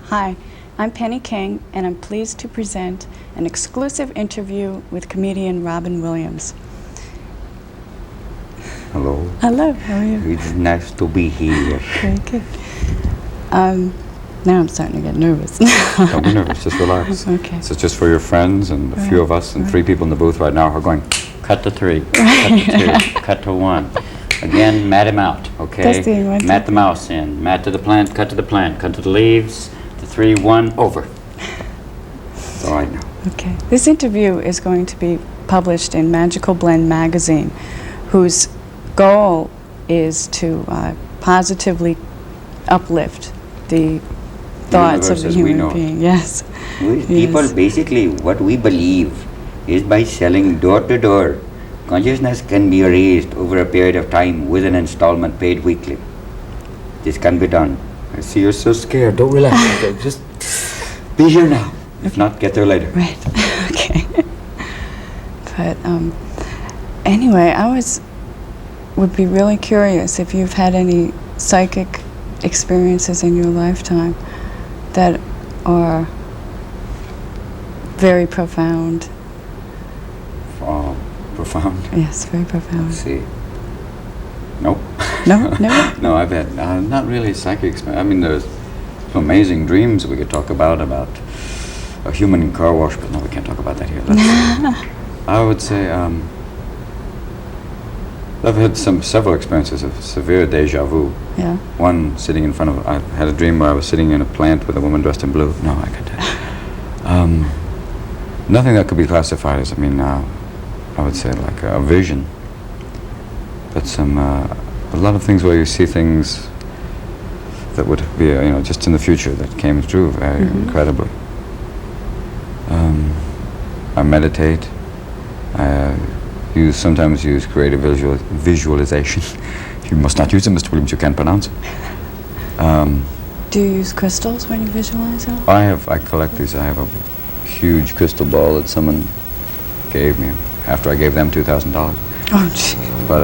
Hi, I'm Penny King, and I'm pleased to present an exclusive interview with comedian Robin Williams. Hello. Hello, how are you? It's nice to be here. Very good. Now I'm starting to get nervous. Don't be nervous, just relax. Okay. So it's just for your friends and a few of us and 3 people in the booth right now who are going, cut to 3, cut to 2, cut to 1. Again, mat him out, okay? Testing, 1, 2, mat the mouse in, mat to the plant, cut to the plant, cut to the leaves, to 3, 1, over. It's all right now. Okay. This interview is going to be published in Magical Blend magazine, whose goal is to positively uplift the thoughts of the human being. Yes. People, basically, what we believe is by selling door to door, consciousness can be raised over a period of time with an installment paid weekly. This can be done. I see you're so scared. Don't relax. Okay, just be here now. If not, get there later. Right. Okay. But anyway, would be really curious if you've had any psychic experiences in your lifetime that are very profound. Profound? Yes, very profound. Let's see. Nope. No? Never? No, I've had not really psychic experience. I mean, there's some amazing dreams we could talk about a human car wash, but no, we can't talk about that here. I would say I've had several experiences of severe deja vu. Yeah. One sitting in front of, I had a dream where I was sitting in a plant with a woman dressed in blue. No, I can't tell you. Nothing that could be classified as, I would say like a vision. But a lot of things where you see things that would be, just in the future that came through very incredibly. I meditate. I sometimes use creative visualization. You must not use it, Mr. Williams, you can't pronounce it. Do you use crystals when you visualize it? I collect these. I have a huge crystal ball that someone gave me after I gave them $2,000. Oh, gee. But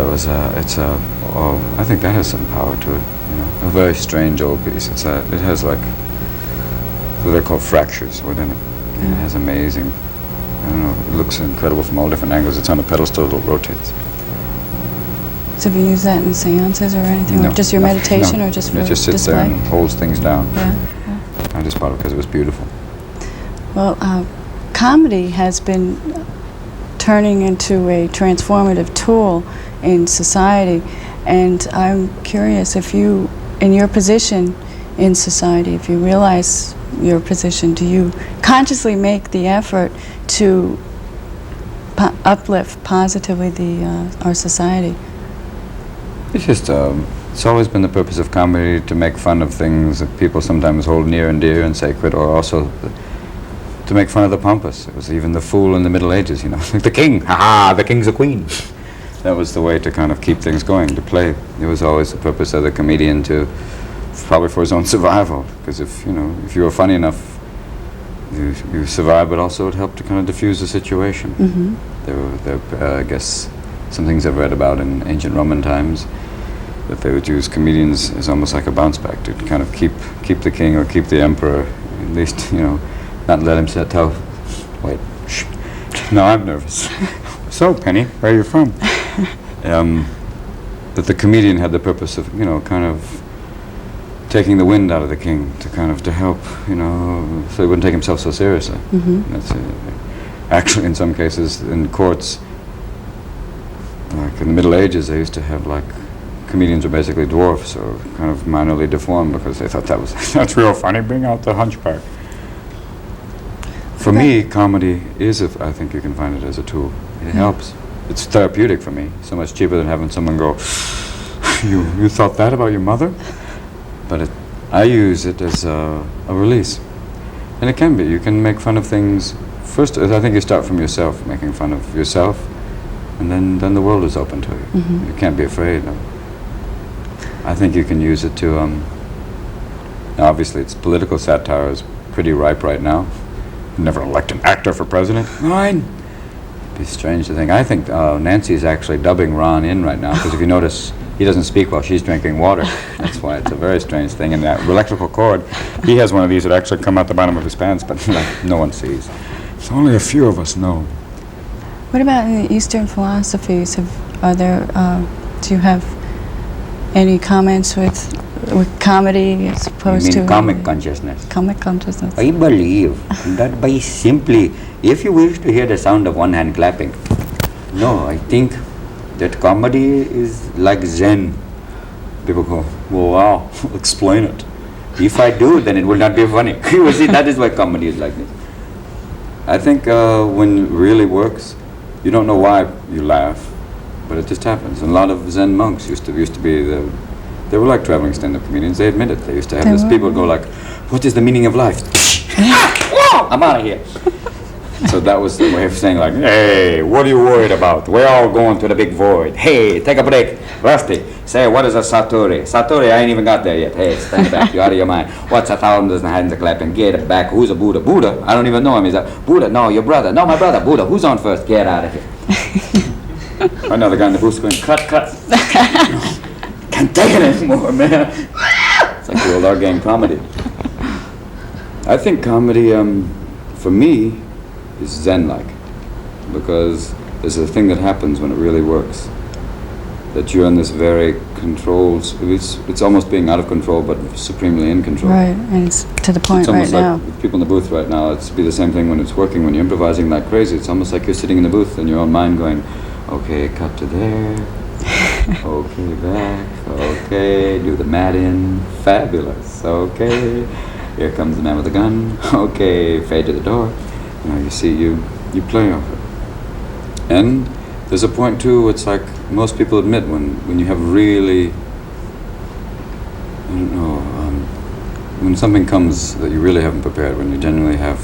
I think that has some power to it. A very strange old piece. It has like what they're called fractures within it. And it has amazing. I don't know. It looks incredible from all different angles. It's on a pedestal that rotates. So have you used that in seances or anything? No, or just your meditation, or just for it just sits display? there and holds things down. Yeah. I just bought it because it was beautiful. Well, comedy has been turning into a transformative tool in society, and I'm curious if you, in your position in society, if you realize your position, do you consciously make the effort to uplift positively our society? It's just, it's always been the purpose of comedy to make fun of things that people sometimes hold near and dear and sacred, or also to make fun of the pompous. It was even the fool in the Middle Ages, like the king, ha-ha, the king's a queen. That was the way to kind of keep things going, to play. It was always the purpose of the comedian probably for his own survival, because if you were funny enough, you survived, but also it helped to kind of diffuse the situation. There were, I guess, some things I've read about in ancient Roman times, that they would use comedians as almost like a bounce back to kind of keep the king or keep the emperor, at least, not let him tell, wait, shh, no, I'm nervous. So, Penny, where are you from? That the comedian had the purpose of, kind of taking the wind out of the king, to help, so he wouldn't take himself so seriously. That's it. Actually, in some cases, in courts, like in the Middle Ages, they used to have comedians were basically dwarfs or kind of minorly deformed because they thought that's real funny, bring out the hunchback. For me, comedy is, I think you can find it as a tool. It helps. It's therapeutic for me. So much cheaper than having someone go, you thought that about your mother? But I use it as a release. And it can be. You can make fun of things. First, I think you start from yourself, making fun of yourself, and then the world is open to you. You can't be afraid. I think you can use it to, obviously it's political satire is pretty ripe right now. Never elect an actor for president. Mine. It'd be strange to think. I think Nancy's actually dubbing Ron in right now, because if you notice, he doesn't speak while she's drinking water. That's why it's a very strange thing. And that electrical cord, he has one of these that actually come out the bottom of his pants, but like, no one sees. So only a few of us know. What about in the Eastern philosophies? Do you have any comments with comedy as opposed to comic consciousness? Comic consciousness. I believe that by simply, if you wish to hear the sound of one hand clapping, no, I think that comedy is like Zen. People go, well, wow, explain it. If I do, then it will not be funny. You see, that is why comedy is like this. I think when it really works, you don't know why you laugh, but it just happens. And a lot of Zen monks used to be they were like traveling stand-up comedians. They admit it. They used to have this. People go like, "What is the meaning of life?" I'm out of here. So that was the way of saying like, "Hey, what are you worried about? We're all going to the big void. Hey, take a break. Rusty, say, what is a satori? Satori, I ain't even got there yet. Hey, stand back. You're out of your mind. What's a thousand hands clapping? Get it back. Who's a Buddha? Buddha? I don't even know him. He's a Buddha. No, your brother. No, my brother. Buddha. Who's on first? Get out of here." Another guy in the booth going, cut. Can't take it anymore, man. It's like the old art game comedy. I think comedy, for me, is Zen-like, because there's a thing that happens when it really works. That you're in this very controlled, it's almost being out of control, but supremely in control. Right, and it's to the point right almost now. like with people in the booth right now, it's be the same thing when it's working, when you're improvising like crazy. It's almost like you're sitting in the booth in your own mind going, okay, cut to there, okay, back, okay, do the mat in, fabulous, okay, here comes the man with the gun, okay, fade to the door. You see, you play off it. And there's a point too, it's like most people admit when you have really, I don't know, when something comes that you really haven't prepared, when you genuinely have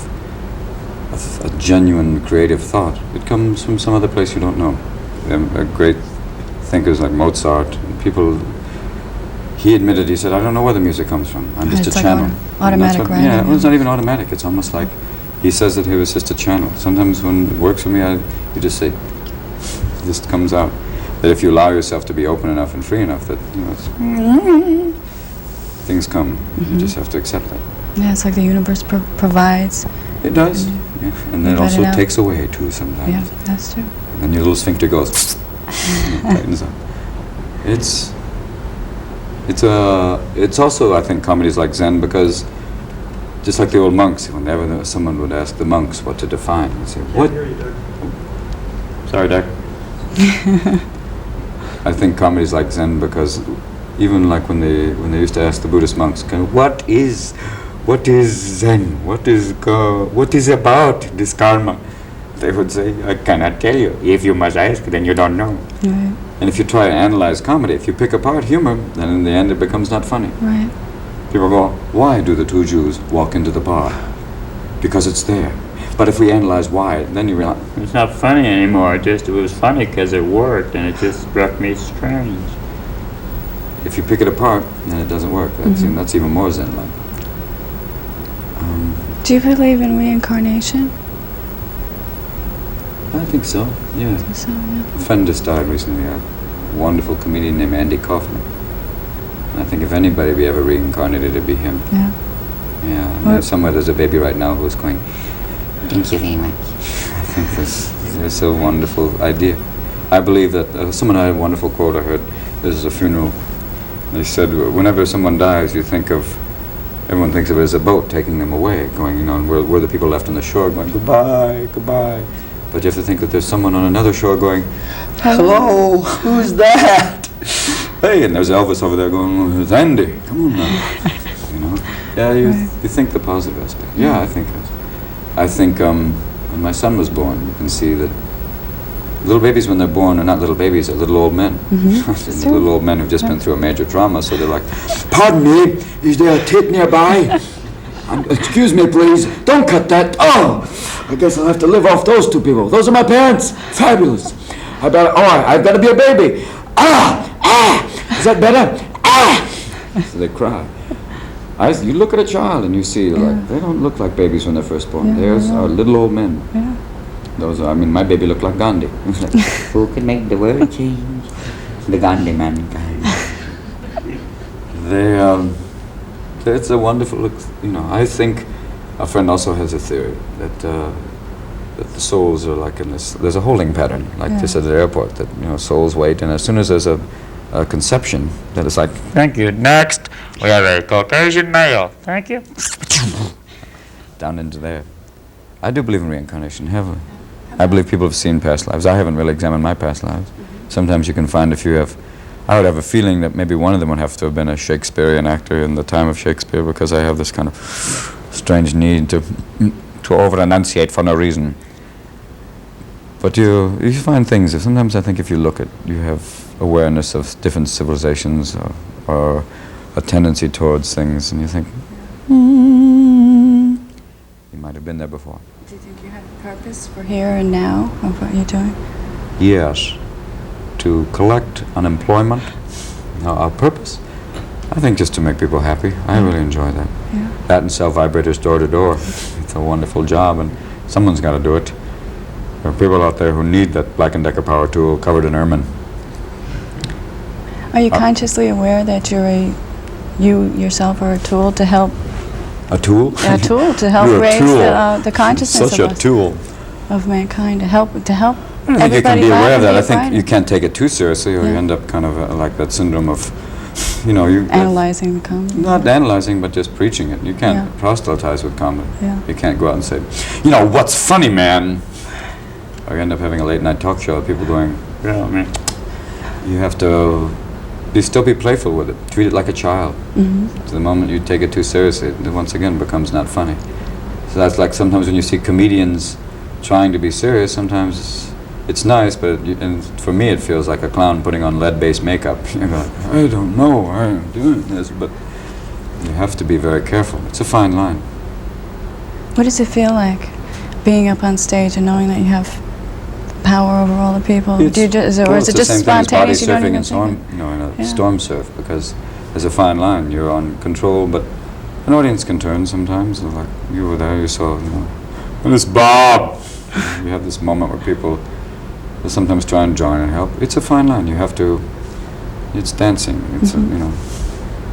a genuine creative thought, it comes from some other place you don't know. Great thinkers like Mozart, and people, he admitted, he said, I don't know where the music comes from. I'm just a channel. Automatic writing. Yeah, well, it's not even automatic. It's almost like, he says that he was just a channel. Sometimes when it works for me, you just say, it just comes out. That if you allow yourself to be open enough and free enough, that things come. You just have to accept that. Yeah, it's like the universe provides. It does. Yeah. And then it also takes away too sometimes. Yeah, that's true. And then your little sphincter goes, tightens up. It's also, I think, comedy is like Zen, because just like the old monks, whenever someone would ask the monks what to define, they'd say, what? Sorry, Doc. I think comedy is like Zen, because even like when they used to ask the Buddhist monks, what is Zen? What is about this karma? They would say, I cannot tell you. If you must ask, then you don't know. Right. And if you try to analyze comedy, if you pick apart humor, then in the end it becomes not funny. Right. People go, why do the two Jews walk into the bar? Because it's there. But if we analyze why, then you realize, it's not funny anymore. It was funny because it worked, and it just struck me strange. if you pick it apart, then it doesn't work. That's even more Zen-like. Do you believe in reincarnation? I think so, yeah. I think so, yeah. A friend just died recently, a wonderful comedian named Andy Kaufman. And I think if anybody be ever reincarnated, it'd be him. Yeah. Yeah, I mean, somewhere there's a baby right now who's going, thank you very much. I think that's a wonderful idea. I believe that, someone had a wonderful quote I heard, this is a funeral. They said, whenever someone dies, everyone thinks of it as a boat taking them away, going, and we're the people left on the shore going, goodbye, goodbye. But you have to think that there's someone on another shore going, hello, who's that? Hey, and there's Elvis over there going, it's Andy, come on now. Yeah, you think the positive aspect. Yeah, I think it. I think when my son was born, you can see that little babies, when they're born, are not little babies, they're little old men. Little old men who've just been through a major trauma, so they're like, pardon me, is there a tit nearby? Excuse me, please, don't cut that. Oh, I guess I'll have to live off those two people. Those are my parents. Fabulous. I've got to be a baby. Is that better? So they cry. You look at a child and you see, like, they don't look like babies when they're first born. Theirs are little old men. Yeah. Those are, my baby looked like Gandhi. Who can make the world change? The Gandhi man. They, it's a wonderful, I think a friend also has a theory that the souls are like in this, there's a holding pattern, like Yeah. this at the airport, that, souls wait, and as soon as there's a conception, that it's like, Thank you. Next, we have a Caucasian male. Thank you. down into there. I do believe in reincarnation heavily. I believe people have seen past lives. I haven't really examined my past lives. Sometimes you can find if you have, I would have a feeling that maybe one of them would have to have been a Shakespearean actor in the time of Shakespeare, because I have this kind of strange need to over-enunciate for no reason. But you find things. Sometimes I think if you look at, you have awareness of different civilizations or a tendency towards things, and you think, you might have been there before. Do you think you have a purpose for here and now of what you're doing? Yes. To collect unemployment, our purpose. I think just to make people happy. I really enjoy that. Yeah. That and sell vibrators door to door. It's a wonderful job, and someone's got to do it. There are people out there who need that Black & Decker power tool covered in ermine. Are you consciously aware that you yourself are a tool to help? A tool? A tool to help You're a raise tool. the consciousness Such of a us, tool. of mankind, to help I don't think you everybody can be aware of that. I be think brighter. you can't take it too seriously, or you Yeah. end up kind of like that syndrome of, you Analyzing the comedy. not analyzing, but just preaching it. You can't Yeah. proselytize with comedy. Yeah. You can't go out and say, what's funny, man? Or you end up having a late night talk show with people going, Yeah, I mean, you have to still be playful with it. Treat it like a child. Mm-hmm. So the moment you take it too seriously, it once again becomes not funny. So that's like sometimes when you see comedians trying to be serious, sometimes it's nice, but and for me it feels like a clown putting on lead-based makeup. You're like, I don't know why I'm doing this, but you have to be very careful. It's a fine line. What does it feel like being up on stage and knowing that you have power over all the people? It's- Do you just, well, or is it's it the just same thing as body spontaneous? You don't surfing even and storm, think in a Yeah. storm surf, because there's a fine line. You're on control, but an audience can turn sometimes. Like you were there, you saw, it's Bob. You have this moment where people will sometimes try and join and help. It's a fine line. You have to. It's dancing. It's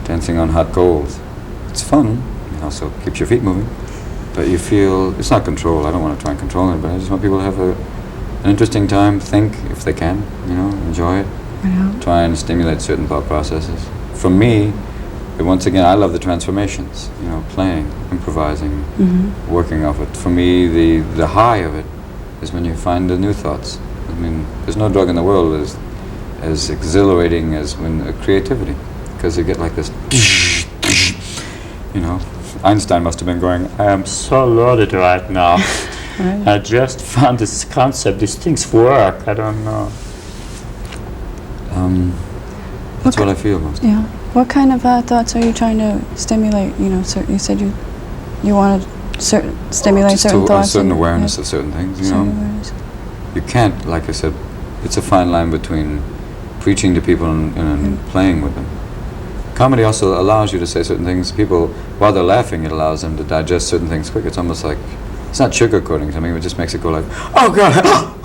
dancing on hot coals. It's fun. It also keeps your feet moving. But you feel it's not control. I don't want to try and control it, but I just want people to have an interesting time. Think if they can. Enjoy it. Yeah. Try and stimulate certain thought processes. For me, once again, I love the transformations. Playing, improvising, working off it. For me, the high of it is when you find the new thoughts. I mean, there's no drug in the world as exhilarating as when creativity, because you get like this. Einstein must have been going, I am so loaded right now. Right. I just found this concept. These things work. I don't know. That's what I feel most. Yeah. What kind of thoughts are you trying to stimulate? You said you want to stimulate Just certain a thoughts. certain and- awareness yeah, of certain things. certain awareness. You can't, like I said, it's a fine line between preaching to people and playing with them. Comedy also allows you to say certain things. People, while they're laughing, it allows them to digest certain things quick. It's almost like, it's not sugarcoating something, it just makes it go like, oh God,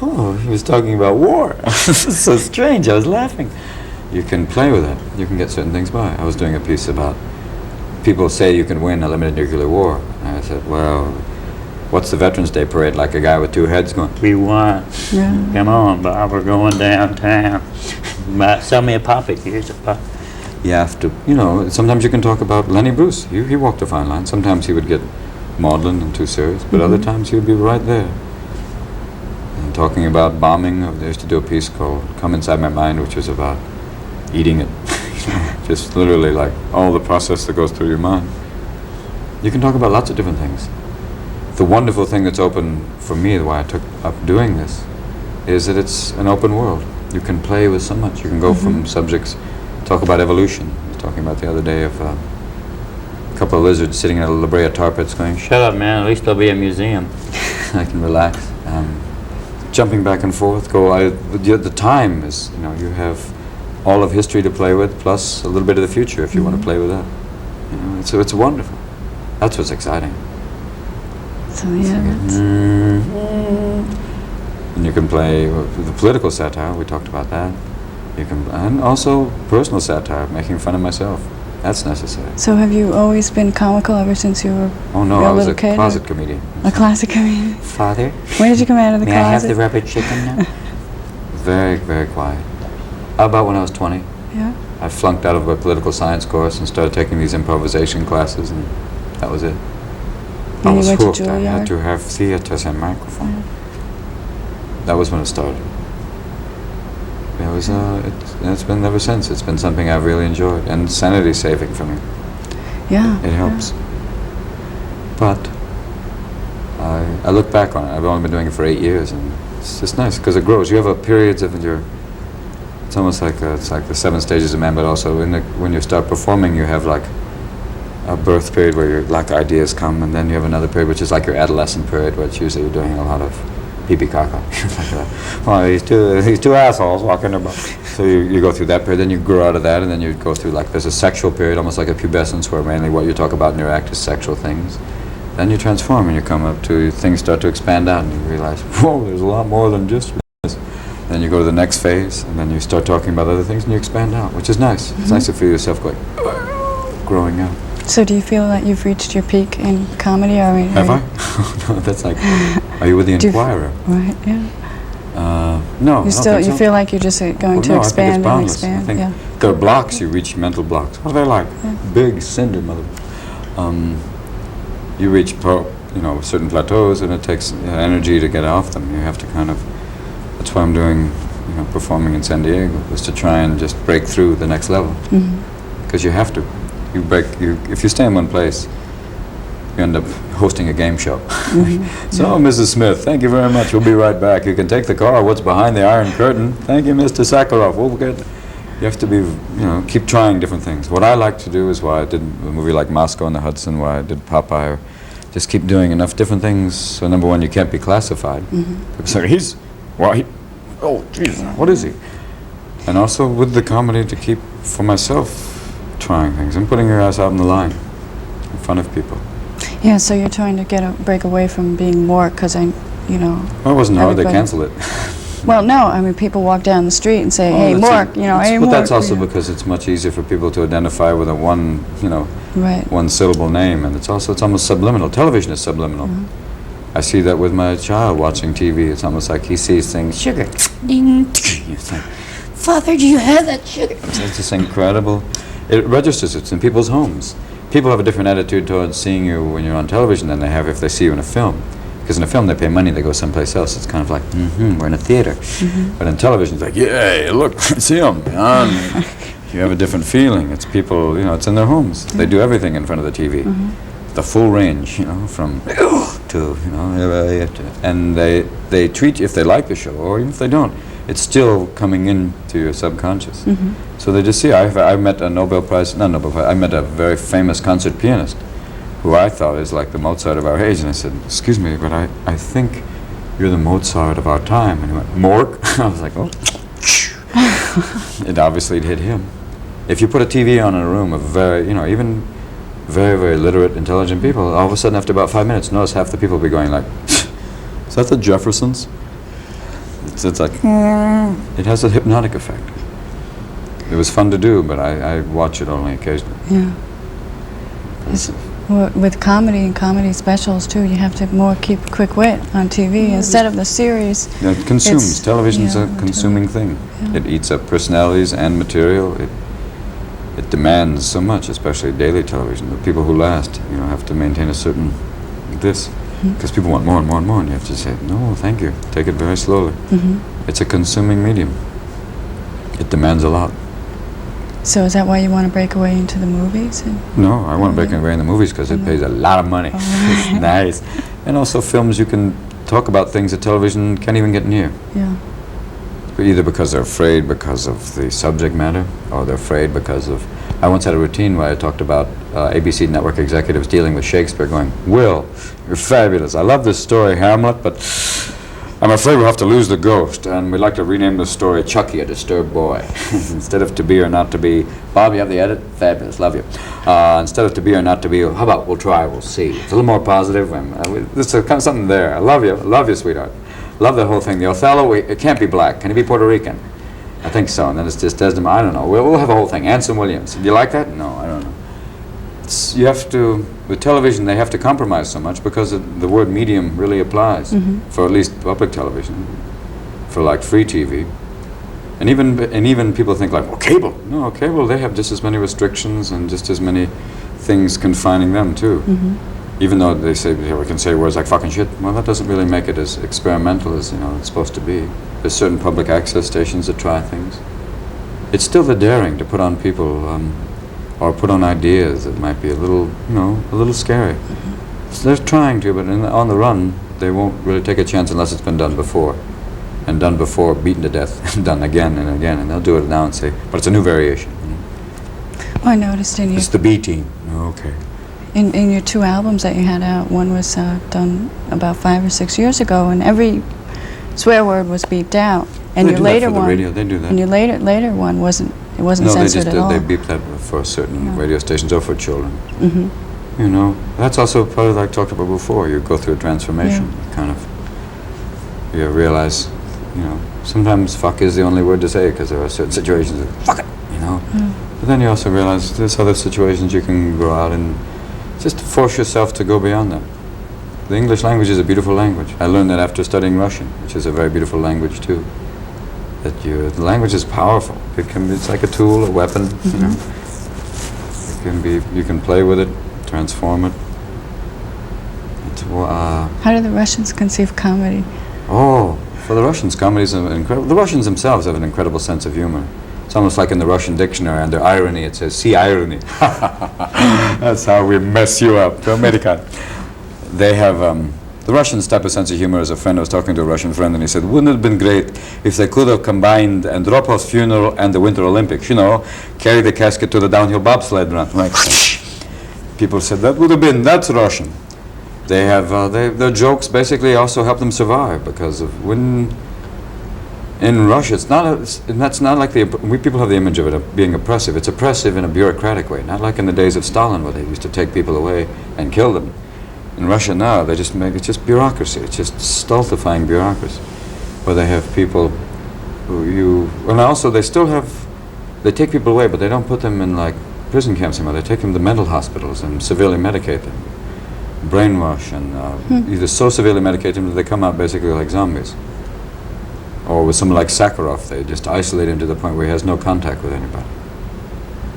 oh, he was talking about war. This is so strange, I was laughing. You can play with it. You can get certain things by. I was doing a piece about, people say you can win a limited nuclear war. And I said, well, what's the Veterans Day parade like? A guy with two heads going, We won. Yeah. Come on, Bob. We're going downtown. Sell me a poppy. Here's a pop. you have to, sometimes you can talk about Lenny Bruce. He walked a fine line. Sometimes he would get maudlin and too serious, but other times he would be right there. And talking about bombing, I used to do a piece called Come Inside My Mind, which was about eating it. Just literally like all the process that goes through your mind. You can talk about lots of different things. The wonderful thing that's open for me, why I took up doing this, is that it's an open world. You can play with so much. You can go from subjects, talk about evolution. I was talking about the other day of a couple of lizards sitting in a La Brea tar pits going, Shut up, man. At least there'll be a museum. I can relax. Jumping back and forth, the time is, you have all of history to play with, plus a little bit of the future if you want to play with that. It's wonderful. That's what's exciting. So yeah, that's, And you can play the political satire, we talked about that. You can, and also personal satire, making fun of myself. That's necessary. So have you always been comical ever since you were Oh no, a I was little a kid? closet comedian. A closet comedian? Father, When did you come out of the may I have closet? the rubber chicken now? Very, very quiet. About when I was 20, Yeah. I flunked out of a political science course and started taking these improvisation classes, and that was it. I And you was went to hooked. I had Juilliard? to have theaters and microphone. That was when it started. It was, it's been ever since. It's been something I've really enjoyed, and sanity saving for me. Yeah. It helps. But I look back on it. I've only been doing it for 8 years, and it's just nice because it grows. You have a periods of your. It's almost like it's like the 7 stages of man, but also when you start performing, you have like a birth period where your like ideas come, and then you have another period which is like your adolescent period, where it's usually you're doing a lot of pee-pee caca. Well, these two assholes walking about. So you go through that period, then you grow out of that, and then you go through like there's a sexual period, almost like a pubescence, where mainly what you talk about in your act is sexual things. Then you transform and you come up to things start to expand out, and you realize, whoa, there's a lot more than just this. Then you go to the next phase, and then you start talking about other things, and you expand out, which is nice. It's nice to feel yourself going, growing out. So do you feel that you've reached your peak in comedy? Or Have I? No, that's like, are you with the Do you f- Inquirer? Right, yeah. No, I You don't still, think you so. feel like you're just going to no, expand I think it's boundless. and expand? I think Yeah. there are blocks, you reach mental blocks. What are they like? Yeah. Big cinder mother. You reach certain plateaus, and it takes energy to get off them. You have to kind of. That's why I'm doing, performing in San Diego, is to try and just break through the next level. Because you have to. If you stay in one place, you end up hosting a game show. So, Mrs. Smith, thank you very much. We'll be right back. You can take the car. What's behind the Iron Curtain? Thank you, Mr. Sakharov. We'll get. You have to be, keep trying different things. What I like to do is why I did a movie like Moscow on the Hudson, why I did Popeye, or just keep doing enough different things. So number one, you can't be classified. People say, oh, Jesus, what is he? And also with the comedy to keep, for myself, trying things and putting your ass out on the line in front of people. Yeah, so you're trying to break away from being more, because Well, it wasn't hard. They everybody- canceled it. Well, no, I mean, people walk down the street and say, hey, that's Mork, hey, but Mork. that's also because it's much easier for people to identify with a Right. one syllable name, and it's almost subliminal. Television is subliminal. I see that with my child watching TV. It's almost like he sees things, sugar, ding, it's like, Father, do you have that sugar? It's this incredible, it registers, it's in people's homes. People have a different attitude towards seeing you when you're on television than they have if they see you in a film. Because in a film they pay money, they go someplace else. It's kind of like, we're in a theater. But in television it's like, yay, look, see them. You have a different feeling. It's people, it's in their homes. They do everything in front of the TV. The full range, from to, and they treat, if they like the show, or even if they don't, it's still coming into your subconscious. So they just see, I met a I met a very famous concert pianist who I thought is like the Mozart of our age, and I said, excuse me, but I think you're the Mozart of our time. And he went, Mork? I was like, oh. It obviously hit him. If you put a TV on in a room of very, even very, very literate, intelligent people, all of a sudden after about 5 minutes, notice half the people will be going like, is that the Jeffersons? It's like, it has a hypnotic effect. It was fun to do, but I watch it only occasionally. Yeah. With comedy and comedy specials, too, you have to keep quick wit on TV instead of the series. It consumes. Television's a yeah, consuming thing. Yeah. It eats up personalities and material. It demands so much, especially daily television. The people who last, have to maintain a certain because people want more and more and more, and you have to say, no, thank you. Take it very slowly. It's a consuming medium. It demands a lot. So is that why you want to break away into the movies? No, I want to break away in the movies because it pays a lot of money. It's nice. And also films, you can talk about things that television can't even get near. Yeah. Either because they're afraid because of the subject matter, or they're afraid because of... I once had a routine where I talked about ABC network executives dealing with Shakespeare going, Will, you're fabulous. I love this story, Hamlet, but I'm afraid we'll have to lose the ghost, and we'd like to rename the story Chucky, a Disturbed Boy. Instead of To Be or Not to Be. Bob, you have the edit? Fabulous, love you. Instead of To Be or Not to Be, how about we'll try, we'll see. It's a little more positive. There's kind of something there. I love you, sweetheart. Love that whole thing. The Othello, it can't be black. Can he be Puerto Rican? I think so. And then it's just Desdemona. I don't know. We'll have a whole thing. Anson Williams. Do you like that? No, I don't know. You have to, with television, they have to compromise so much because the word medium really applies for at least public television, for like free TV. And even people think like, well, cable. No, cable, they have just as many restrictions and just as many things confining them too. Even though they say, we can say words like fucking shit, well, that doesn't really make it as experimental as, it's supposed to be. There's certain public access stations that try things. It's still the daring to put on people, or put on ideas that might be a little, a little scary. So they're trying to, but on the run, they won't really take a chance unless it's been done before. And done before, beaten to death, and done again and again, and they'll do it now and say, but it's a new variation. Well, I noticed in your... It's the B team. Okay. In your 2 albums that you had out, one was done about 5 or 6 years ago, and every swear word was beeped out. And They your do later that for the one, radio. They do that. and your later one wasn't No, censored at all. they beep that for certain radio stations or for children. Mm-hmm. That's also part of, like I talked about before, you go through a transformation, kind of, you realize, sometimes fuck is the only word to say because there are certain situations that, fuck it, But then you also realize there's other situations you can go out and just force yourself to go beyond them. The English language is a beautiful language. I learned that after studying Russian, which is a very beautiful language too. That the language is powerful. It's like a tool, a weapon, It can be, you can play with it, transform it. How do the Russians conceive comedy? Oh, for the Russians, comedy is incredible. The Russians themselves have an incredible sense of humor. It's almost like in the Russian dictionary, under irony, it says, see irony. That's how we mess you up, the American. They have, the Russians' type of sense of humor, as a friend, I was talking to a Russian friend, and he said, wouldn't it have been great if they could have combined Andropov's funeral and the Winter Olympics, carry the casket to the downhill bobsled run. Like, people said, that's Russian. They have, their jokes basically also help them survive, because of when, in Russia, that's not like we people have the image of it being oppressive. It's oppressive in a bureaucratic way, not like in the days of Stalin where they used to take people away and kill them. In Russia now, they just make it just bureaucracy. It's just stultifying bureaucracy, where they have people and also they take people away, but they don't put them in like prison camps anymore. They take them to mental hospitals and severely medicate them, brainwash, and either so severely medicate them that they come out basically like zombies. Or with someone like Sakharov, they just isolate him to the point where he has no contact with anybody.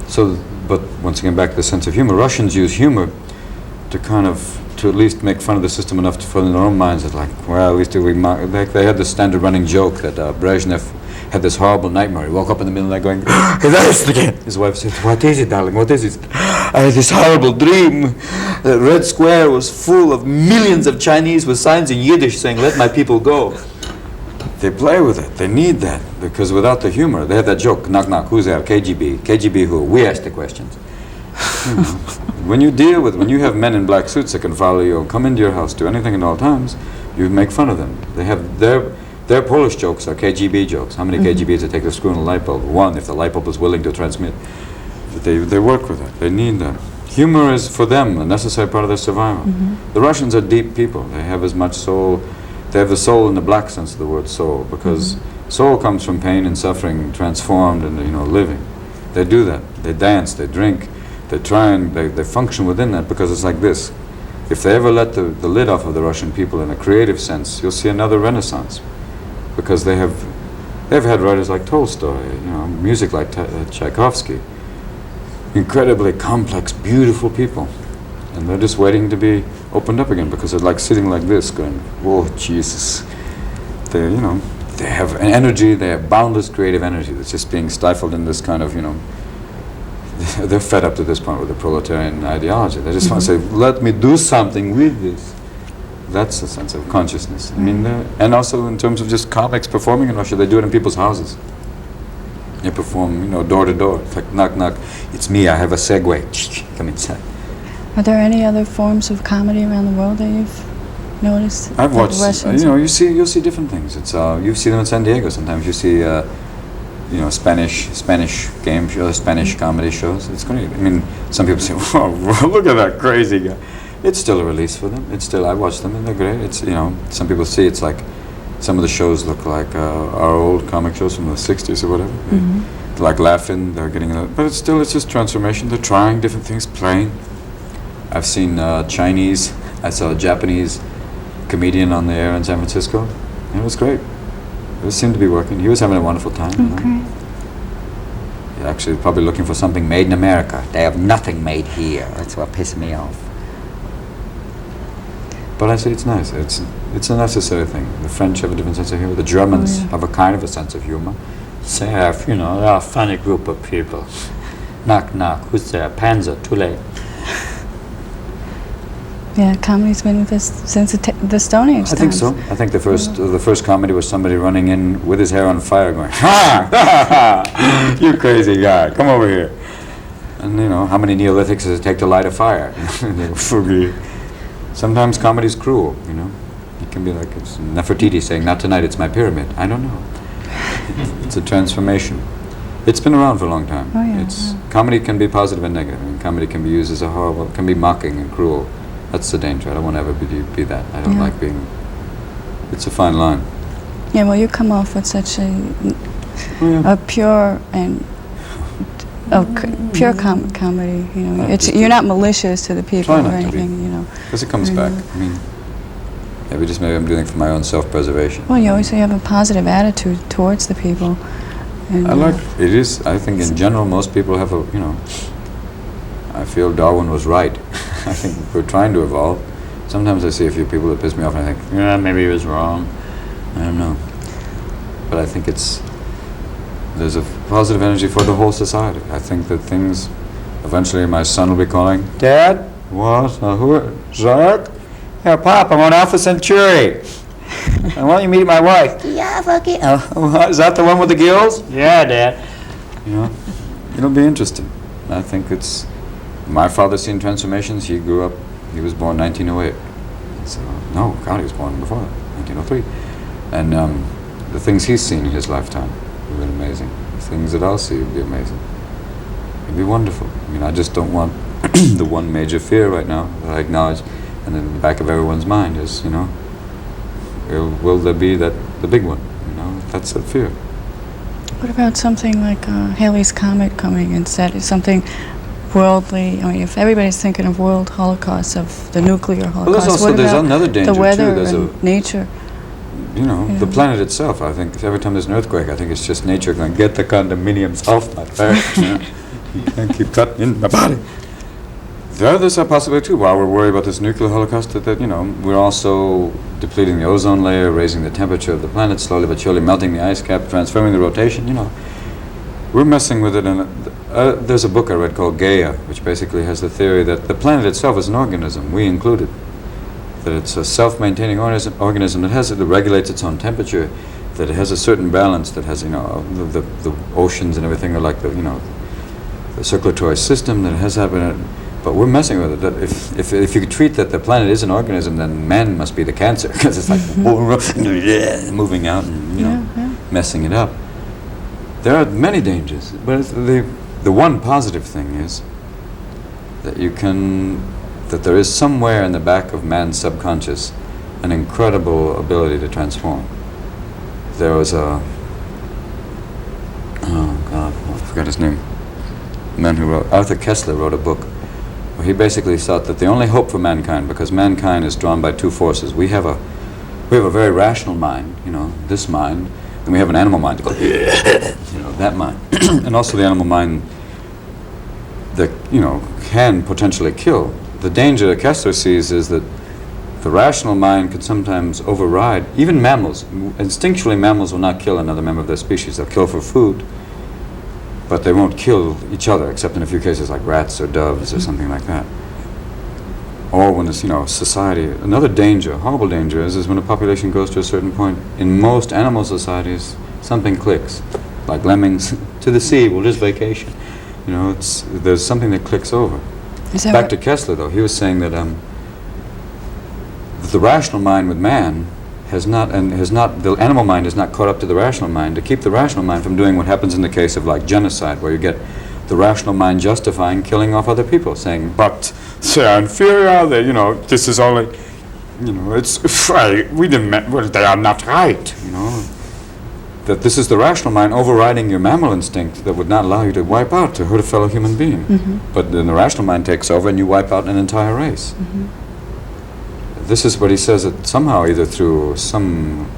So, but once again, back to the sense of humor. Russians use humor to at least make fun of the system enough for their own minds that, like, well, at least they had this standard running joke that Brezhnev had this horrible nightmare. He woke up in the middle of the night going, "Is that it again?" His wife said, "What is it, darling? What is it?" "I had this horrible dream. The Red Square was full of millions of Chinese with signs in Yiddish saying, 'Let my people go.'" They play with it. They need that, because without the humor, they have that joke, knock, knock, who's there? KGB. KGB who? We ask the questions. When you have men in black suits that can follow you or come into your house, do anything at all times, you make fun of them. They have their Polish jokes are KGB jokes. How many KGBs that take the screw in a light bulb? One, if the light bulb is willing to transmit. But they work with it. They need that. Humor is, for them, a necessary part of their survival. The Russians are deep people. They have as much soul. They have the soul in the black sense of the word soul, because soul comes from pain and suffering transformed and living. They do that. They dance, they drink, they try and they function within that, because it's like this. If they ever let the lid off of the Russian people in a creative sense, you'll see another renaissance, because they've had writers like Tolstoy, music like Tchaikovsky, incredibly complex, beautiful people. And they're just waiting to be opened up again, because they're like sitting like this going, "Whoa, Jesus." They have an energy, they have boundless creative energy that's just being stifled in this kind of, they're fed up to this point with the proletarian ideology. They just want to say, "Let me do something with this." That's a sense of consciousness. I mean, and also in terms of just comics performing in Russia, they do it in people's houses. They perform, door to door. It's like, knock, knock, it's me, I have a Segway. Come inside. Are there any other forms of comedy around the world that you've noticed? I've watched, Russians you'll see different things. It's you see them in San Diego sometimes. You see, Spanish game shows, Spanish comedy shows. It's great. I mean, some people say, "Whoa, look at that crazy guy." It's still a release for them. I watch them and they're great. It's some people see it's like some of the shows look like our old comic shows from the 60s or whatever. They're like laughing, they're getting but it's just transformation. They're trying different things, playing. I've seen Chinese, I saw a Japanese comedian on the air in San Francisco. And it was great. It seemed to be working. He was having a wonderful time. You know? He's actually probably looking for something made in America. They have nothing made here. That's what pissed me off. But I say it's nice. It's a necessary thing. The French have a different sense of humor. The Germans have a kind of a sense of humor. They have, you know, they're a funny group of people. Knock, knock. Who's there? Panzer. Too late. Yeah, comedy's been with us since the Stone Age times. I think so. I think the first comedy was somebody running in with his hair on fire going, ha! Ha! You crazy guy, come over here. And you know, how many Neolithics does it take to light a fire? Sometimes comedy's cruel, you know. It can be like it's Nefertiti saying, not tonight, it's my pyramid. I don't know. It's a transformation. It's been around for a long time. Oh, yeah, Comedy can be positive and negative. I mean, comedy can be used as a horrible, it can be mocking and cruel. That's the danger. I don't want to ever be that. I don't like being... It's a fine line. Yeah, well, you come off with such a pure and... pure comedy, you know. You're not malicious to the people or anything, you know. Because it comes back. I mean, maybe I'm doing it for my own self-preservation. Well, you always have a positive attitude towards the people. And, I think in general most people have a, you know, I feel Darwin was right. I think we're trying to evolve. Sometimes I see a few people that piss me off and I think, yeah, maybe he was wrong. I don't know. But I think there's a positive energy for the whole society. I think that things, eventually my son will be calling, Dad? What? Who? Zark? Yeah, Pop, I'm on Alpha Centauri. And why don't you meet my wife? Yeah, fuck it. Is that the one with the gills? Yeah, Dad. You know, it'll be interesting. I think it's... My father's seen transformations. He grew up, he was born 1908. So, no, God, he was born before that, 1903. And the things he's seen in his lifetime have been amazing. The things that I'll see will be amazing. It'll be wonderful. I mean, I just don't want the one major fear right now that I acknowledge, and in the back of everyone's mind is, you know, will there be the big one? You know, that's a fear. What about something like Halley's Comet coming instead? Is something worldly? I mean, if everybody's thinking of world holocaust, of the nuclear holocaust, well, there's another danger the weather too. and nature? You know, the planet itself. I think every time there's an earthquake, I think it's just nature going, get the condominiums off my back. You know? You can't keep cutting in my body. There's a possibility too. While we're worried about this nuclear holocaust, that you know, we're also depleting the ozone layer, raising the temperature of the planet, slowly but surely melting the ice cap, transforming the rotation. You know, we're messing with it. And there's a book I read called Gaia, which basically has the theory that the planet itself is an organism, we included. That it's a self-maintaining organism that regulates its own temperature, that it has a certain balance, that has, you know, the oceans and everything are like the, you know, the circulatory system that has that. But we're messing with it. That if you treat that the planet is an organism, then man must be the cancer, because it's like moving out and, you know, messing it up. There are many dangers, but the one positive thing is that that there is somewhere in the back of man's subconscious an incredible ability to transform. There was I forgot his name. The man who wrote, Arthur Koestler wrote a book where he basically thought that the only hope for mankind, because mankind is drawn by two forces. We have a very rational mind, you know, this mind, and we have an animal mind, you know, that mind, and also the animal mind that, you know, can potentially kill. The danger that Kessler sees is that the rational mind can sometimes override, even mammals. Instinctually, mammals will not kill another member of their species. They'll kill for food, but they won't kill each other, except in a few cases like rats or doves or something like that. Or when it's, you know, society. Another danger, horrible danger, is when a population goes to a certain point. In most animal societies, something clicks. Like lemmings, to the sea, we'll just vacation. You know, there's something that clicks over. Back to Kessler, though, he was saying that the rational mind with man the animal mind has not caught up to the rational mind to keep the rational mind from doing what happens in the case of like genocide, where you get the rational mind justifying killing off other people, saying, but they're inferior, you know, this is only, well, they are not right, that this is the rational mind overriding your mammal instinct that would not allow you to wipe out, to hurt a fellow human being. But then the rational mind takes over and you wipe out an entire race. This is what he says, that somehow, either through some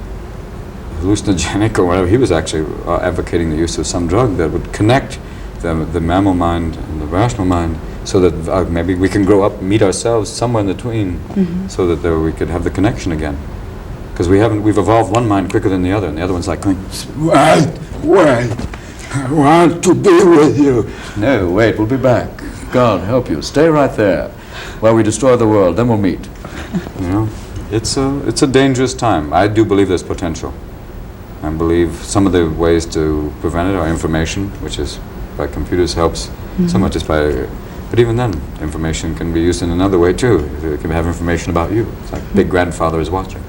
hallucinogenic or whatever, he was actually advocating the use of some drug that would connect the mammal mind and the rational mind, so that maybe we can grow up and meet ourselves somewhere in between, so that we could have the connection again. Because we've evolved one mind quicker than the other, and the other one's like going, wait, I want to be with you. No, wait, we'll be back. God help you. Stay right there while we destroy the world, then we'll meet. It's a dangerous time. I do believe there's potential. I believe some of the ways to prevent it are information, which is by computers helps somewhat just by, but even then, information can be used in another way too. It can have information about you. It's like big grandfather is watching.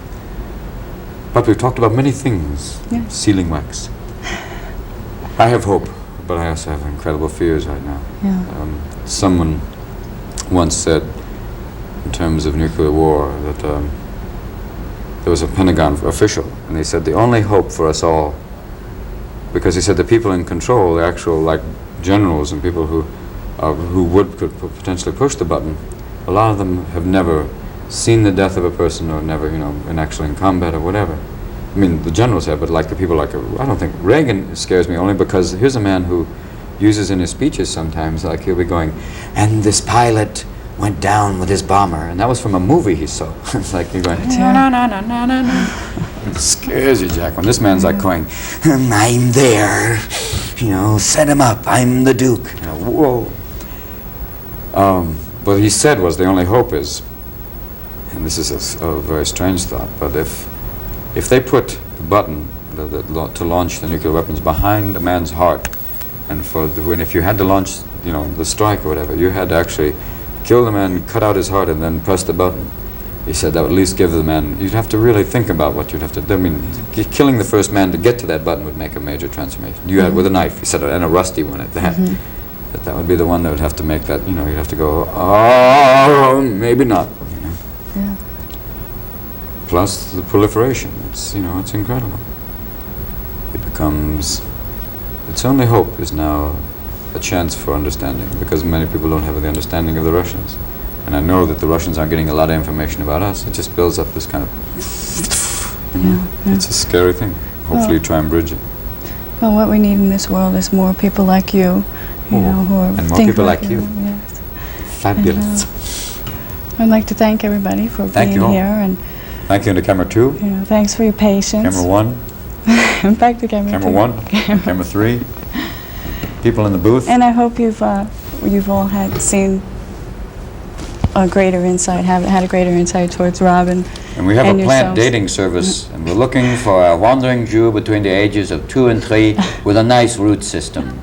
But we've talked about many things. Yeah. Sealing wax. I have hope, but I also have incredible fears right now. Yeah. Someone once said, in terms of nuclear war, that there was a Pentagon official, and he said the only hope for us all, because he said the people in control, the actual like generals and people who could potentially push the button, a lot of them have never seen the death of a person, or never, in combat or whatever. I mean, the generals have, but like the people I don't think Reagan scares me, only because here's a man who uses in his speeches sometimes, like he'll be going, and this pilot went down with his bomber, and that was from a movie he saw. It's like you're going, no. It scares you, Jack, when this man's like going, I'm there, set him up, I'm the Duke. Whoa. What he said was the only hope is, and this is a very strange thought, but if they put the button to launch the nuclear weapons behind a man's heart, and if you had to launch, the strike or whatever, you had to actually kill the man, cut out his heart, and then press the button. He said that would at least give the man, you'd have to really think about what you'd have to do. I mean, killing the first man to get to that button would make a major transformation. You had with a knife, he said, and a rusty one at that. That would be the one that would have to make that, you'd have to go, oh, maybe not. Yeah. Plus the proliferation, it's incredible. Its only hope is now a chance for understanding, because many people don't have the understanding of the Russians. And I know that the Russians aren't getting a lot of information about us. It just builds up this kind of, it's a scary thing. Hopefully you try and bridge it. Well, what we need in this world is more people like you, who are and more people like you. Yes. Fabulous. I'd like to thank everybody for being here, and thank you to camera 2. Thanks for your patience. Camera 1. Back to camera 2. Camera 1. Camera 3. People in the booth. And I hope you've all seen a greater insight, had a greater insight towards Robin. And we have a plant dating service, and we're looking for a wandering Jew between the ages of 2 and 3 with a nice root system.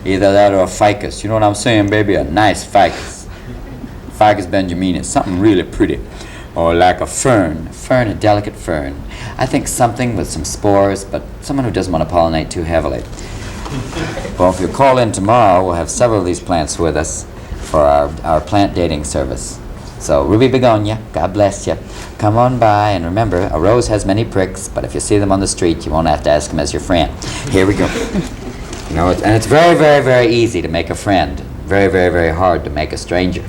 Either that or a ficus. You know what I'm saying, baby? A nice ficus. Ficus benjaminis, something really pretty. Or like a fern, a delicate fern. I think something with some spores, but someone who doesn't want to pollinate too heavily. Well, if you call in tomorrow, we'll have several of these plants with us for our plant dating service. So, Ruby Begonia, God bless you. Come on by, and remember, a rose has many pricks, but if you see them on the street, you won't have to ask them as your friend. Here we go. And it's very, very, very easy to make a friend. Very, very, very hard to make a stranger.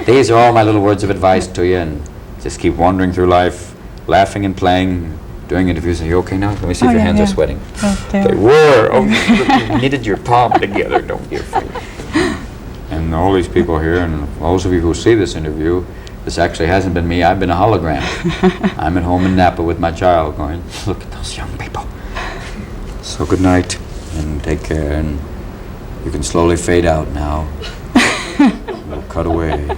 These are all my little words of advice to you, and just keep wandering through life, laughing and playing, doing interviews. Are you okay now? Let me see if your hands are sweating. They were. Oh, you knitted your palm together. Don't be afraid. And all these people here, and those of you who see this interview, this actually hasn't been me. I've been a hologram. I'm at home in Napa with my child going, look at those young people. So good night, and take care, and you can slowly fade out now. We'll cut away.